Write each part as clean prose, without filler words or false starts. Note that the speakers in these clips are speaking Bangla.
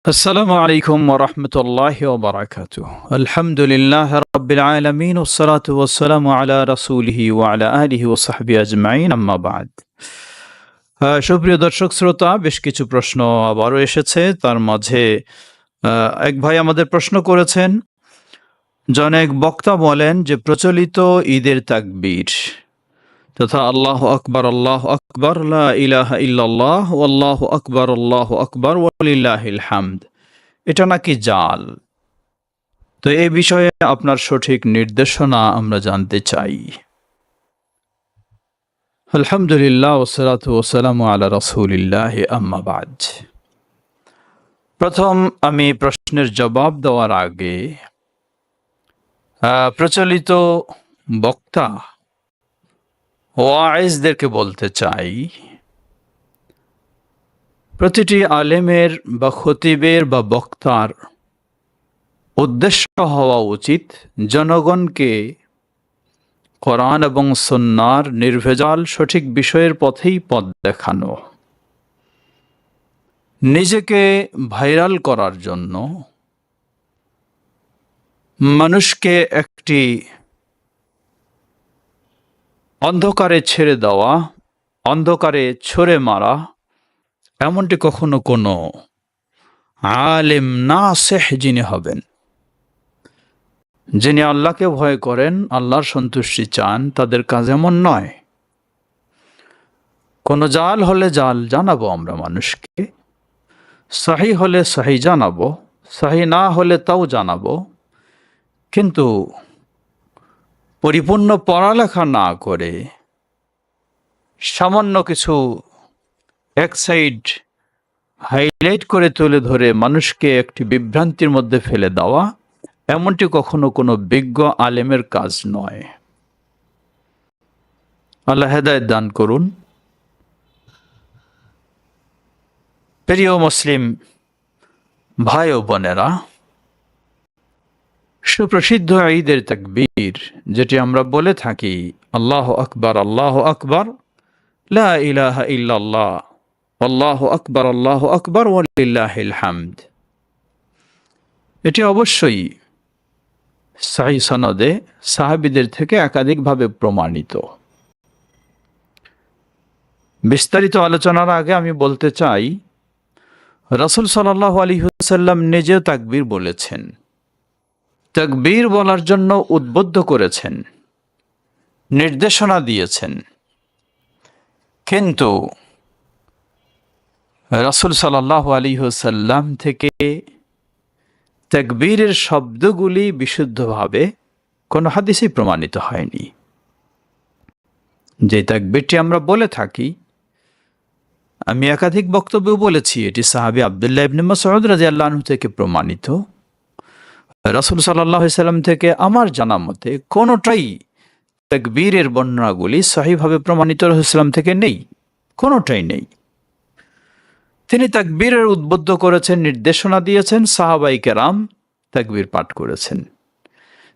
السلام عليكم ورحمة الله وبركاته. الحمد لله رب العالمين والصلاة والسلام على رسوله وعلى آله وصحبه أجمعين أما بعد. সুপ্রিয় দর্শক শ্রোতা, বেশ কিছু প্রশ্ন আবারও এসেছে। তার মাঝে এক ভাই আমাদের প্রশ্ন করেছেন যে অনেক বক্তা বলেন যে প্রচলিত ঈদের তাকবীর তথা আল্লাহু আকবার লা ইলাহা ইল্লাল্লাহ আল্লাহু আকবার ওয়ালিল্লাহিল হামদ, এটা নাকি জাল। তো এই বিষয়ে আপনার সঠিক নির্দেশনা আমরা জানতে চাই। আলহামদুলিল্লাহ ওয়াসসালাতু ওয়াসসালামু আলা রাসূলিল্লাহ আম্মা বাদ। প্রথম আমি প্রশ্নের জবাব দেওয়ার আগে প্রচলিত বক্তা ওয়াইজদেরকে বলতে চাই, প্রতিটি আলেমের বা খতিবের বা বক্তার উদ্দেশ্য হওয়া উচিত জনগণকে কোরআন এবং সুন্নাহর নির্ভেজাল সঠিক বিষয়ের পথেই পথ দেখানো। নিজেকে ভাইরাল করার জন্য মানুষকে একটি অন্ধকারে ছেড়ে দেওয়া, অন্ধকারে ছড়ে মারা, এমনটি কখনো কোনো আলেম নাসিহ যিনি হবেন, যিনি আল্লাহকে ভয় করেন, আল্লাহর সন্তুষ্টি চান, তাদের কাজ এমন নয়। কোনো জাল হলে জাল জানাবো আমরা মানুষকে, সহি হলে সহি জানাবো, সহি না হলে তাও জানাবো, কিন্তু পরিপূর্ণ পড়ালেখা না করে সামান্য কিছু এক সাইড হাইলাইট করে তুলে ধরে মানুষকে একটি বিভ্রান্তির মধ্যে ফেলে দেওয়া, এমনটি কখনো কোনো বিজ্ঞ আলেমের কাজ নয়। আল্লাহ হেদায়েত দান করুন। প্রিয় মুসলিম ভাই ও বোনেরা, সুপ্রসিদ্ধ ঈদের তাকবীর যেটি আমরা বলে থাকি আল্লাহু আকবার লা ইলাহা ইল্লাল্লাহ আল্লাহু আকবার ওয়ালিল্লাহিল হামদ, এটি অবশ্যই সহিহ সনদে সাহাবীদের থেকে একাধিকভাবে প্রমাণিত। বিস্তারিত আলোচনার আগে আমি বলতে চাই, রাসূল সাল্লাল্লাহু আলাইহি ওয়াসাল্লাম নিজেও তাকবীর বলেছেন, তাকবীর বলার জন্য উদ্বুদ্ধ করেছেন, নির্দেশনা দিয়েছেন, কিন্তু রাসূল সাল্লাল্লাহু আলাইহি ওয়াসাল্লাম থেকে তাকবীরের শব্দগুলি বিশুদ্ধভাবে কোনো হাদিসে প্রমাণিত হয়নি। যে তাকবীরটি আমরা বলে থাকি, আমি একাধিক বক্তব্য বলেছি, এটি সাহাবী আব্দুল্লাহ ইবনে মাসউদ রাদিয়াল্লাহু আনহু থেকে প্রমাণিত। রাসূল সাল্লাল্লাহু আলাইহি ওয়াসাল্লাম থেকে আমার জানা মতে কোনোটাই তাকবীরের বর্ণনাগুলি সহিভাবে প্রমাণিত রাসূল সাল্লাল্লাহু থেকে নেই, কোনোটাই নেই। তিনি তাকবীরের উদ্বুদ্ধ করেছেন, নির্দেশনা দিয়েছেন, সাহাবায়ে কেরাম তাকবীর পাঠ করেছেন,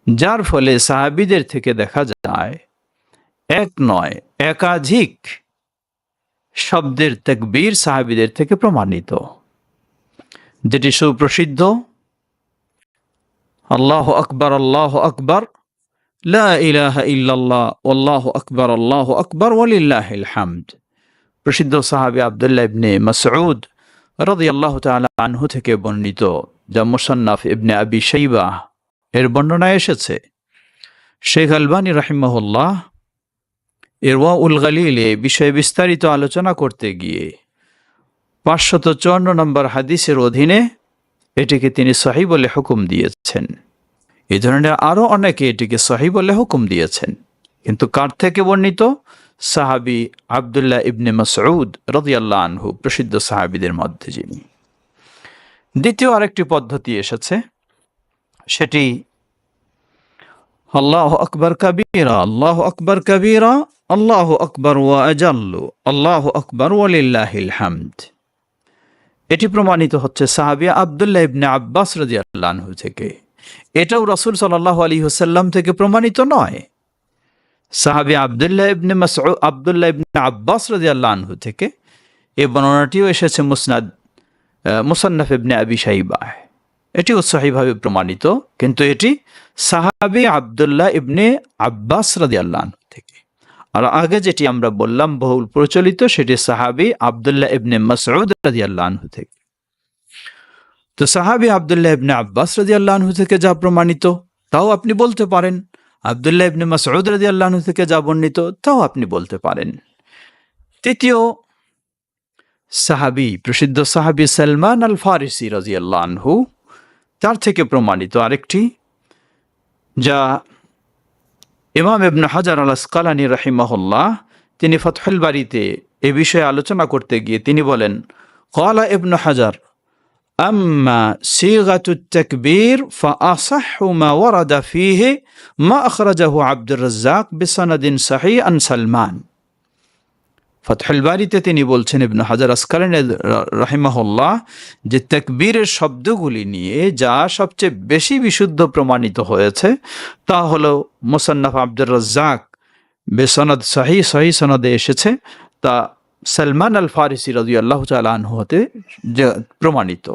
যার ফলে সাহাবীদের থেকে দেখা যায় এক নয় একাধিক শব্দের তাকবীর সাহাবীদের থেকে প্রমাণিত, যেটি সুপ্রসিদ্ধ আল্লাহু আকবার লা ইলাহা ইল্লাল্লাহ আল্লাহু আকবার ওয়ালিল্লাহিল হামদ। প্রসিদ্ধ সাহাবী আব্দুল্লাহ ইবনে মাসউদ রাদিয়াল্লাহু তাআলা আনহু থেকে বর্ণিত, যা মুসান্নাফ ইবনে আবি শাইবা এর বর্ণনায় এসেছে। শেখ আলবানী রাহিমাহুল্লাহ ইরওয়াউল গালিলে বিষয়ে বিস্তারিত আলোচনা করতে গিয়ে 554 নম্বর হাদিসের অধীনে এটিকে তিনি সহিহ বলে হুকুম দিয়েছেন। এই ধরনের আরো অনেকে এটিকে সহিহ বলে হুকুম দিয়েছেন, কিন্তু কার থেকে বর্ণিত? সাহাবী আব্দুল্লাহ ইবনে মাসউদ রাদিয়াল্লাহু আনহু, প্রসিদ্ধ সাহাবীদের মধ্যে যিনি। দ্বিতীয় আরেকটি পদ্ধতি এসেছে, সেটি আল্লাহু আকবার কাবীরা আল্লাহু আকবার ওয়া আজাল্লু আল্লাহু আকবার ওয়ালিল্লাহিল হামদ। এটি প্রমাণিত হচ্ছে সাহাবী আব্দুল্লাহ ইবনে আব্বাস রাদিয়াল্লাহু আনহু থেকে। এটাও রাসূল সাল্লাল্লাহু আলাইহি ওয়াসাল্লাম থেকে প্রমাণিত নয়। সাহাবী আব্দুল্লাহ ইবনে আব্বাস রাদিয়াল্লাহু আনহু থেকে। এই বর্ণনাটিও এসেছে মুসনাদ মুসান্নাফ ইবনে আবি শাইবা, এটিও সহিভাবে প্রমাণিত, কিন্তু এটি সাহাবী আব্দুল্লাহ ইবনে আব্বাস রাদিয়াল্লাহু আনহু থেকে। আর আগে যেটি আমরা বললাম বহুল প্রচলিত, সেটি সাহাবী আব্দুল্লাহ ইবনে মাসউদ রাদিয়াল্লাহু আনহু থেকে। তো সাহাবী আব্দুল্লাহ ইবনে আব্বাস রাদিয়াল্লাহু আনহু থেকে যা প্রমাণিত তাও আপনি বলতে পারেন, আব্দুল্লাহ ইবনে মাসউদ রাদিয়াল্লাহু আনহু থেকে যা বর্ণিত তাও আপনি বলতে পারেন। তৃতীয় সাহাবী, প্রসিদ্ধ সাহাবী সালমান আল ফারিসি রাদিয়াল্লাহু আনহু, তার থেকে প্রমাণিত আরেকটি, যা ইমাম ইবনে হাজার আল আসকালানী রাহিমাহুল্লাহ তিনি ফাতহুল বারীতে এ বিষয়ে আলোচনা করতে গিয়ে তিনি বলেন, ক্বালা ইবনে হাজার আম্মা সিগাতুত তাকবীর ফাআসাহু মা ওয়ারাদা ফীহি মা আখরাজাহু আব্দুর রাজ্জাক বিসনাদিন সহিহ আন সালমান। ফাতহুল বারীতে তিনি বলছেন, ইবনে হাজার আসকালানী রাহিমাহুল্লাহ, যে তাকবীরের শব্দগুলি নিয়ে যা সবচেয়ে বেশি বিশুদ্ধ প্রমাণিত হয়েছে তা হলো মুসান্নাফ আব্দুর রাজ্জাক বেসনাদ সহিহ সনদে এসেছে, তা সালমান আল ফারিসি রাদিয়াল্লাহু তাআলা আনহু হতে যে প্রমাণিত।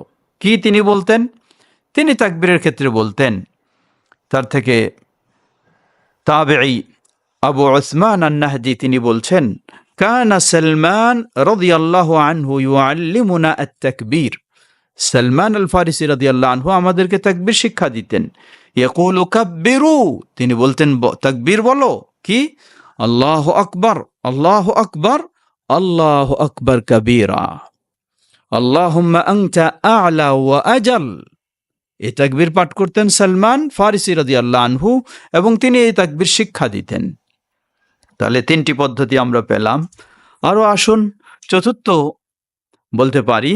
কি তিনি বলতেন? তিনি তাকবীরের ক্ষেত্রে বলতেন, তার থেকে তাবেঈ আবু উসমান আন-নাহদি তিনি বলছেন, কানা সালমান রাদিয়াল্লাহু আনহু ইউআল্লিমুনা আত-তাকবীর, সালমান আল ফারিসি রাদিয়াল্লাহু আনহু আমাদেরকে তাকবীর শিক্ষা দিতেন। ইয়াকুলু কাব্বিরু, তিনি বলতেন তাকবীর বলো, কি? আল্লাহু আকবার, আল্লাহু আকবার, আল্লাহু আকবার কাবীরা, আল্লাহুম্মা আনতা আ'লা ওয়া আজাল। এই তাকবীর পাঠ করতেন সালমান ফারিসি রাদিয়াল্লাহু আনহু, এবং তিনি এই তাকবীর শিক্ষা দিতেন। তাহলে তিনটি পদ্ধতি আমরা পেলাম। আরও আসুন চতুর্থ বলতে পারি,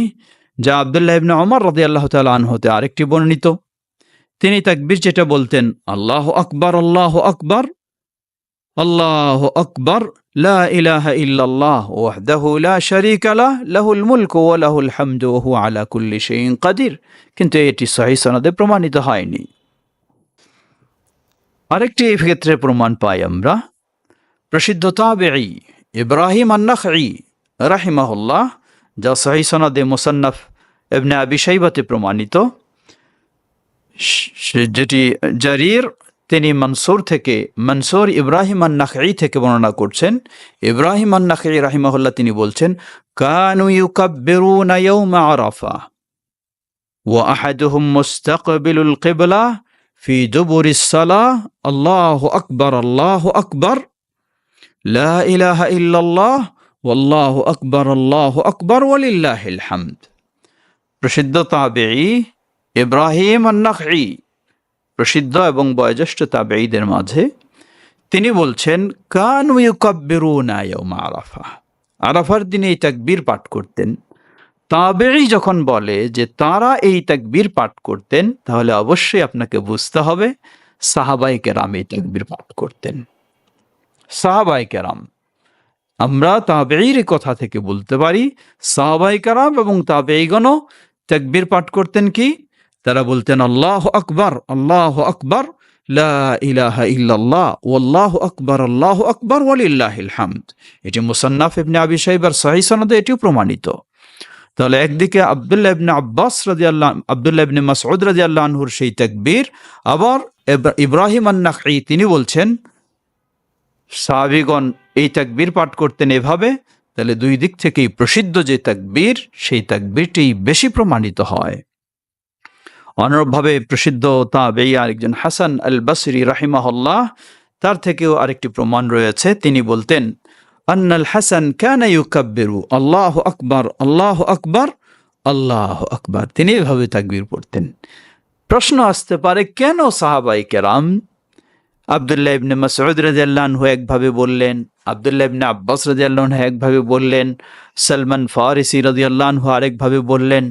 যা আব্দুল্লাহ ইবনে ওমর রাদিয়াল্লাহু তাআলা আনহুতে আরেকটি বর্ণিত। তিনি তাকবীর যেটা বলতেন, আল্লাহু আকবার, আল্লাহু আকবার, আল্লাহু আকবার, লা ইলাহা ইল্লাল্লাহ ওয়াহদাহু লা শারীকা লাহ, লাহুল মুলকু ওয়া লাহুল হামদু ওয়া হুয়া আলা কুল্লি শাইইন কাদির। কিন্তু এটি সহিহ সনদে প্রমাণিত হয়নি। আরেকটি এই ক্ষেত্রে প্রমাণ পাই আমরা, প্রসিদ্ধ তাবেঈ ইব্রাহিম আন-নাখঈ রাহিমাহুল্লাহ, যা সহিহ সনদে মুসান্নাফ ইবনে আবি শাইবাতে প্রমাণিত, যেটি জারির তিনি মনসুর ইব্রাহিম আন-নাখঈ থেকে বর্ণনা করছেন। ইব্রাহিম আন-নাখঈ রাহিমাহুল্লাহ তিনি বলছেন, কানু ইউকাব্বিরুনা ইয়াওমা আরাফা ওয়া আহাদুহুম মুস্তাকবিলুল কিবলা ফি দুবুরিস সালাহ, আল্লাহু আকবার, আল্লাহু আকবার, লা ইলাহা ইল্লাল্লাহ, ওয়াল্লাহু আকবার, আল্লাহু আকবার, ওয়ালিল্লাহিল হামদ। প্রসিদ্ধ তাবেঈ ইব্রাহিম আন-নাখঈ, প্রসিদ্ধ এবং বয়োজ্যেষ্ঠ তাবেঈদের মাঝে, তিনি বলছেন, কানু ইউকাব্বিরুনা ইয়াওমা আরাফা, আরাফার দিনে এই তাকবীর পাঠ করতেন। তাবেঈ যখন বলে যে তারা এই তাকবীর পাঠ করতেন, তাহলে অবশ্যই আপনাকে বুঝতে হবে সাহাবায়ে কেরাম এই তাকবীর পাঠ করতেন। সাহাবায়ে কেরাম, আমরা তাবেঈর কথা থেকে বলতে পারি সাহাবায়ে কেরাম এবং তাবেঈগণও তাকবীর পাঠ করতেন। কি? তারা বলতেন আল্লাহু আকবার, আল্লাহু আকবার, লা ইলাহা ইল্লাল্লাহ, ওয়াল্লাহু আকবার, আল্লাহু আকবার, ওয়ালিল্লাহিল হামদ। এটি মুসান্নাফ ইবনে আবি শাইবার সহিহ সনদে এটিও প্রমাণিত। তাহলে একদিকে আব্দুল্লাহ ইবনে আব্বাস রাদিয়াল্লাহু, আব্দুল্লাহ ইবনে মাসউদ রাদিয়াল্লাহু আনহুর সেই তাকবীর, আবার ইব্রাহিম আন-নাখঈ তিনি বলছেন সাহাবীগণ এই তাকবীর পাঠ করতেন এভাবে। তাহলে দুই দিক থেকেই প্রসিদ্ধ যে তাকবীর, সেই তাকবীরটি বেশি প্রমাণিত হয়। অনুরূপভাবে প্রসিদ্ধ তাবেঈ আরেকজন হাসান আল বসরি রাহিমাহুল্লাহ, তার থেকেও আরেকটি প্রমাণ রয়েছে। তিনি বলতেন, আন্নাল হাসান কানা ইউকাব্বিরু আল্লাহু আকবার, আল্লাহু আকবার, আল্লাহু আকবার। তিনি এভাবে তাকবীর পড়তেন। প্রশ্ন আসতে পারে, কেন সাহাবায়ে কেরাম আব্দুল্লাহ ইবনে মাসউদ রাদিয়াল্লাহু আনহু একভাবে বললেন, আব্দুল্লাহ ইবনে আব্বাস রাদিয়াল্লাহু আনহু একভাবে বললেন, সালমান ফারিসি রাদিয়াল্লাহু আনহু আরেকভাবে বললেন,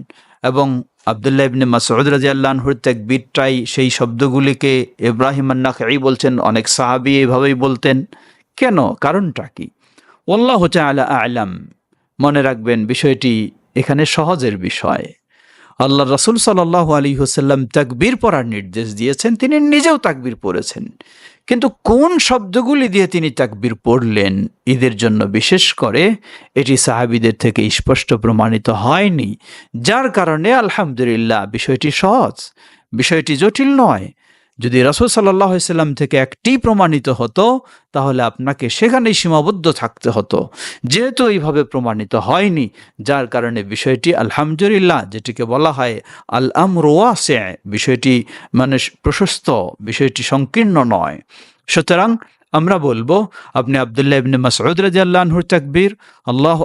এবং আব্দুল্লাহ ইবনে মাসউদ রাদিয়াল্লাহু আনহুর তাকবীরটাই, সেই শব্দগুলিকে ইব্রাহিম আন-নাখঈ বলছেন অনেক সাহাবী এভাবেই বলতেন? কেন? কারণটা কি? আল্লাহু তাআলা আ'লাম। মনে রাখবেন বিষয়টি এখানে সহজের বিষয়। আল্লাহ রাসূল সাল্লাল্লাহু আলাইহি ওয়াসাল্লাম তাকবীর পড়ার নির্দেশ দিয়েছেন, তিনি নিজেও তাকবীর পড়েছেন, কিন্তু কোন শব্দগুলি দিয়ে তিনি তাকবীর পড়লেন ঈদের জন্য বিশেষ করে, এটি সাহাবীদের থেকে স্পষ্ট প্রমাণিত হয়নি, যার কারণে আলহামদুলিল্লাহ বিষয়টি সহজ, বিষয়টি জটিল নয়। যদি রাসূল সাল্লাল্লাহু আলাইহি সাল্লাম থেকে একটি প্রমাণিত হতো তাহলে আপনাকে সেখানেই সীমাবদ্ধ থাকতে হতো। যেহেতু এইভাবে প্রমাণিত হয়নি, যার কারণে বিষয়টি আলহামদুলিল্লাহ, যেটিকে বলা হয় আল আমরু ওয়াসি', বিষয়টি মানে প্রশস্ত, বিষয়টি সংকীর্ণ নয়। সুতরাং আমরা বলবো, আপনি আব্দুল্লাহ ইবনে মাসউদ রাদিয়াল্লাহু আনহুর তাকবীর আল্লাহু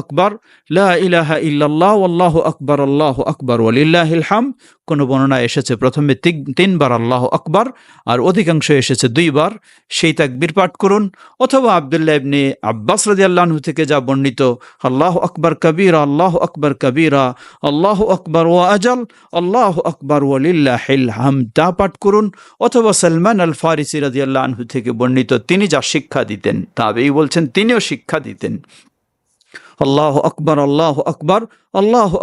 আকবার, লা ইলাহা ইল্লাল্লাহ আল্লাহু আকবার ওয়ালিল্লাহিল হামদ, কোন বর্ণনায় এসেছে প্রথমে 3 বার আল্লাহু আকবার আর অধিকাংশ এসেছে 2 বার, সেই তাকবীর পাঠ করুন। অথবা আব্দুল্লাহ ইবনে আব্বাস রাদিয়াল্লাহু আনহু থেকে যা বর্ণিত আল্লাহু আকবার কাবীরা আল্লাহু আকবার ওয়া আজাল আল্লাহু আকবার ওয়ালিল্লাহিল হামদ তা পাঠ করুন। অথবা সালমান আল ফারিসি রাদিয়াল্লাহু আনহু থেকে বর্ণিত তিনি যা শিক্ষা দিতেন, তাবেঈ বলছেন তিনিও শিক্ষা দিতেন, আল্লাহু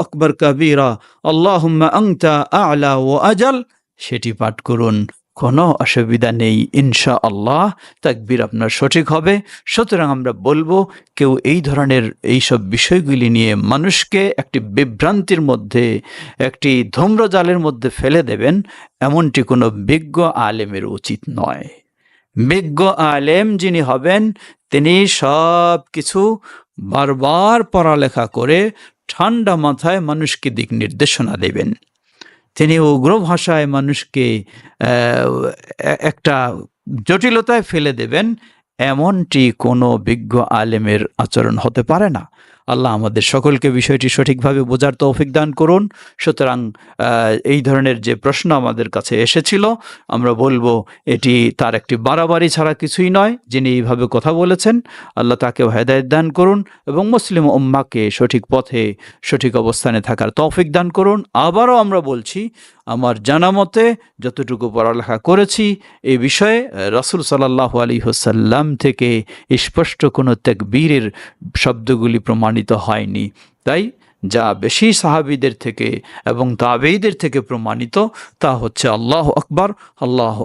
আকবার কাবীরা আল্লাহুম্মা আনতা আ'লা ওয়া আজাল, সেটি পাঠ করুন। কোনো অসুবিধা নেই, ইনশাআল্লাহ তাকবীর আপনার সঠিক হবে। সুতরাং আমরা বলবো, কেউ এই ধরনের এইসব বিষয়গুলি নিয়ে মানুষকে একটি বিভ্রান্তির মধ্যে, একটি ধূম্রজালের মধ্যে ফেলে দেবেন, এমনটি কোনো বিজ্ঞ আলেমের উচিত নয়। বিজ্ঞ আলেম যিনি হবেন তিনি সব কিছু বারবার পড়ালেখা করে ঠান্ডা মাথায় মানুষকে দিক নির্দেশনা দেবেন। তিনি উগ্র ভাষায় মানুষকে একটা জটিলতায় ফেলে দেবেন, এমনটি কোনো বিজ্ঞ আলেমের আচরণ হতে পারে না। আল্লাহ আমাদের সকলকে বিষয়টি সঠিকভাবে বোঝার তৌফিক দান করুন। সুতরাং এই ধরনের যে প্রশ্ন আমাদের কাছে এসেছিল, আমরা বলবো এটি তার একটি বাড়াবাড়ি ছাড়া কিছুই নয়। যিনি এইভাবে কথা বলেছেন, আল্লাহ তাকেও হেদায়েত দান করুন এবং মুসলিম উম্মাহকে সঠিক পথে, সঠিক অবস্থানে থাকার তৌফিক দান করুন। আবারও আমরা বলছি, আমার জানা মতে যতটুকু পড়ালেখা করেছি এই বিষয়ে রাসূল সাল্লাল্লাহু আলাইহি ওয়াসাল্লাম থেকে স্পষ্ট কোনো তাকবীরের শব্দগুলি প্রমাণিত হয়নি। তাই যা বেশি সাহাবীদের থেকে এবং তাবেঈদের থেকে প্রমাণিত তা হচ্ছে আল্লাহু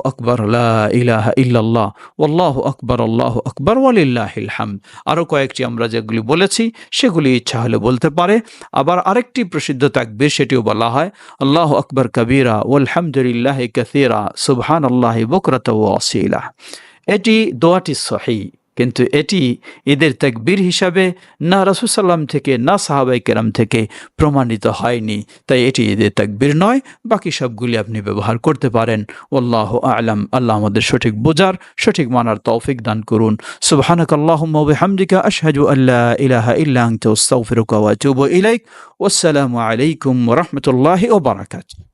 আকবার লা ইলাহা ইল্লাল্লাহ আল্লাহু আকবার ওয়ালিল্লাহিল হামদ। আরও কয়েকটি আমরা যেগুলি বলেছি সেগুলি ইচ্ছা হলে বলতে পারে। আবার আরেকটি প্রসিদ্ধ তাকবীর, সেটিও বলা হয় আল্লাহু আকবার কাবীরা ওয়ালহামদুলিল্লাহি কাসীরা সুবহানাল্লাহি বুকরাতাও ওয়া আসীলা। এটি দোয়াটি সহিহ, কিন্তু এটি ঈদের তাকবীর হিসাবে না রাসূল সাল্লাল্লাহু থেকে না সাহাবায়ে কেরাম থেকে প্রমাণিত হয়নি। তাই এটি ঈদের তাকবীর নয়, বাকি সবগুলি আপনি ব্যবহার করতে পারেন। আল্লাহু আ'লাম। আল্লাহ আমাদের সঠিক বোঝার, সঠিক মানার তৌফিক দান করুন। সুবহানাকাল্লাহুম্মা ওয়া বিহামদিকা আশহাদু আল্লা ইলাহা ইল্লা আনতা আস্তাগফিরুকা ওয়া আতুবু ইলাইক। ওয়াসসালামু আলাইকুম ওয়া রাহমাতুল্লাহি ওয়া বারাকাতুহু।